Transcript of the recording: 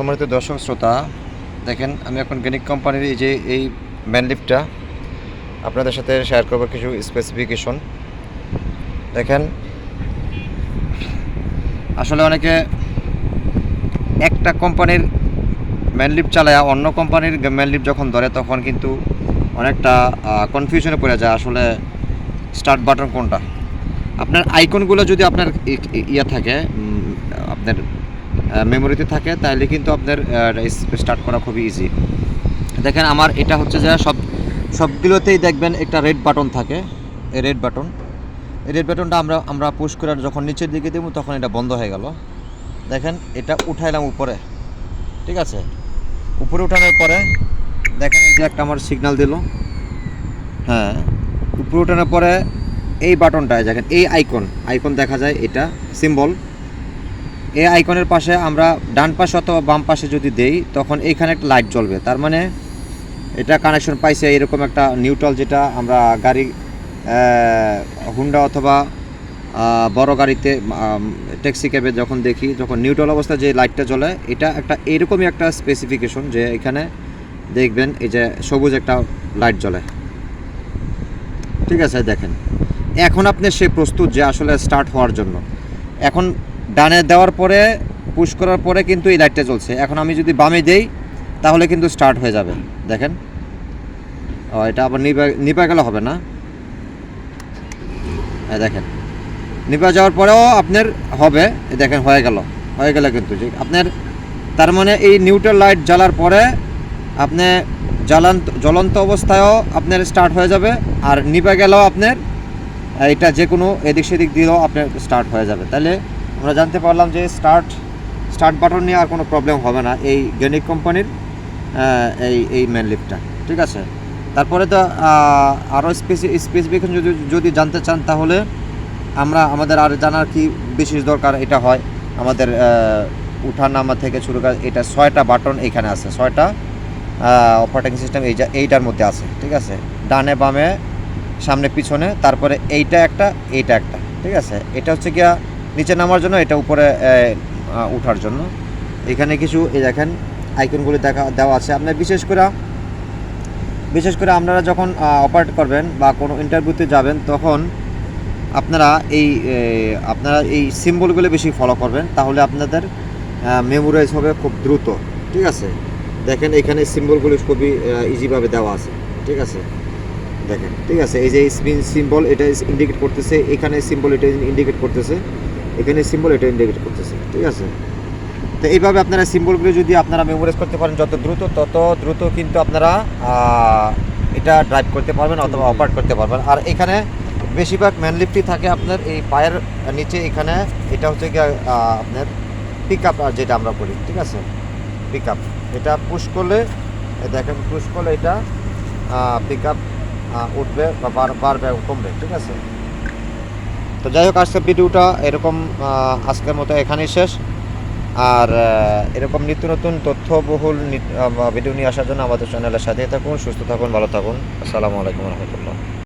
সম্মানিত দর্শক শ্রোতা, দেখেন আমি এখন গেনিক কোম্পানির এই ম্যান লিফটটা আপনাদের সাথে শেয়ার করবো কিছু স্পেসিফিকেশন। দেখেন, আসলে অনেকে একটা কোম্পানির ম্যান লিফট চালায় অন্য কোম্পানির ম্যান লিফট যখন ধরে তখন কিন্তু অনেকটা কনফিউশনে পড়ে যায় আসলে স্টার্ট বাটন কোনটা। আপনার আইকনগুলো যদি আপনার ইয়ে থাকে, আপনার মেমোরিতে থাকে, তাহলে কিন্তু আপনার স্টার্ট করা খুবই ইজি। দেখেন আমার এটা হচ্ছে যে সবগুলোতেই দেখবেন একটা রেড বাটন থাকে। এই রেড বাটনটা আমরা পুশ করে যখন নিচের দিকে দেবো তখন এটা বন্ধ হয়ে গেল। দেখেন এটা উঠাইলাম উপরে, ঠিক আছে। উপরে উঠানোর পরে দেখেন এই যে একটা আমার সিগন্যাল দিল। হ্যাঁ, উপরে উঠানোর পরে এই বাটনটায় দেখেন এই আইকন দেখা যায়, এটা সিম্বল। এই আইকনের পাশে আমরা ডান পাশে অথবা বাম পাশে যদি দেই তখন এইখানে একটা লাইট জ্বলবে, তার মানে এটা কানেকশন পাইছে। এরকম একটা নিউট্রাল, যেটা আমরা গাড়ি হুন্ডা অথবা বড় গাড়িতে ট্যাক্সি ক্যাবে যখন দেখি, যখন নিউট্রাল অবস্থায় যে লাইটটা জ্বলে, এটা একটা এরকমই একটা স্পেসিফিকেশন, যে এখানে দেখবেন এই যে সবুজ একটা লাইট জ্বলে, ঠিক আছে। দেখেন এখন আপনি সে প্রস্তুত যে আসলে স্টার্ট হওয়ার জন্য। এখন ডানে দেওয়ার পরে পুশ করার পরে কিন্তু এই লাইটটা জ্বলছে। এখন আমি যদি বামে দেই তাহলে কিন্তু স্টার্ট হয়ে যাবে। দেখেন এটা আবার নিভে গেলে হবে না। দেখেন নিভে যাওয়ার পরেও আপনার হবে। দেখেন হয়ে গেল কিন্তু যে আপনার, তার মানে এই নিউট্রাল লাইট জ্বালার পরে আপনি জ্বলন্ত অবস্থায়ও আপনার স্টার্ট হয়ে যাবে, আর নিভে গেলেও আপনার এটা যে কোনো এদিক সেদিক দিলেও আপনার স্টার্ট হয়ে যাবে। তাহলে আমরা জানতে পারলাম যে স্টার্ট বাটন নিয়ে আর কোনো প্রবলেম হবে না এই গেনিক কোম্পানির এই ম্যান লিফটটা, ঠিক আছে। তারপরে তো আরও স্পেসিফিকেশন যদি জানতে চান, তাহলে আমাদের আর জানার কি বিশেষ দরকার, এটা হয় আমাদের উঠা নামা থেকে শুরু করে এটা 6টা বাটন এখানে আছে, 6টা অপারেটিং সিস্টেম এইটার মধ্যে আছে, ঠিক আছে। ডানে বামে সামনে পিছনে, তারপরে এইটা একটা, ঠিক আছে। এটা হচ্ছে গিয়া নিচে নামার জন্য, এটা উপরে উঠার জন্য। এখানে কিছু এই দেখেন আইকনগুলি দেওয়া আছে। আপনার বিশেষ করে আপনারা যখন অপারেট করবেন বা কোনো ইন্টারভিউতে যাবেন, তখন আপনারা এই সিম্বলগুলো বেশি ফলো করবেন, তাহলে আপনাদের মেমোরাইজ হবে খুব দ্রুত, ঠিক আছে। দেখেন এখানে সিম্বলগুলি খুবই ইজিভাবে দেওয়া আছে, ঠিক আছে। দেখেন, ঠিক আছে, এই যে সিম্বল এটা ইন্ডিকেট করতেছে, এখানে সিম্বল এটা ইন্ডিকেট করতেছে, এখানে সিম্বল এটা ইন্ডিকেট করতেছে, ঠিক আছে। তো এইভাবে আপনারা সিম্বলগুলো যদি আপনারা মেমোরাইজ করতে পারেন তত দ্রুত কিন্তু আপনারা এটা ড্রাইভ করতে পারবেন অথবা অপারেট করতে পারবেন। আর এখানে বেশিরভাগ ম্যান লিফটই থাকে আপনার এই পায়ের নিচে, এখানে এটা হচ্ছে কি আপনার পিক আপ, আর যেটা আমরা বলি, ঠিক আছে, পিক আপ। এটা পুশ করলে দেখেন, পুশ করলে এটা পিক আপ উঠবে বা বাড়বে কমবে, ঠিক আছে। তো যাই হোক, আজকের ভিডিওটা এরকম, আজকের মতো এখানেই শেষ। আর এরকম নিত্য নতুন তথ্যবহুল ভিডিও নিয়ে আসার জন্য আমাদের চ্যানেলের সাথেই থাকুন। সুস্থ থাকুন, ভালো থাকুন। আসসালামু আলাইকুম রহমতুল্লাহ।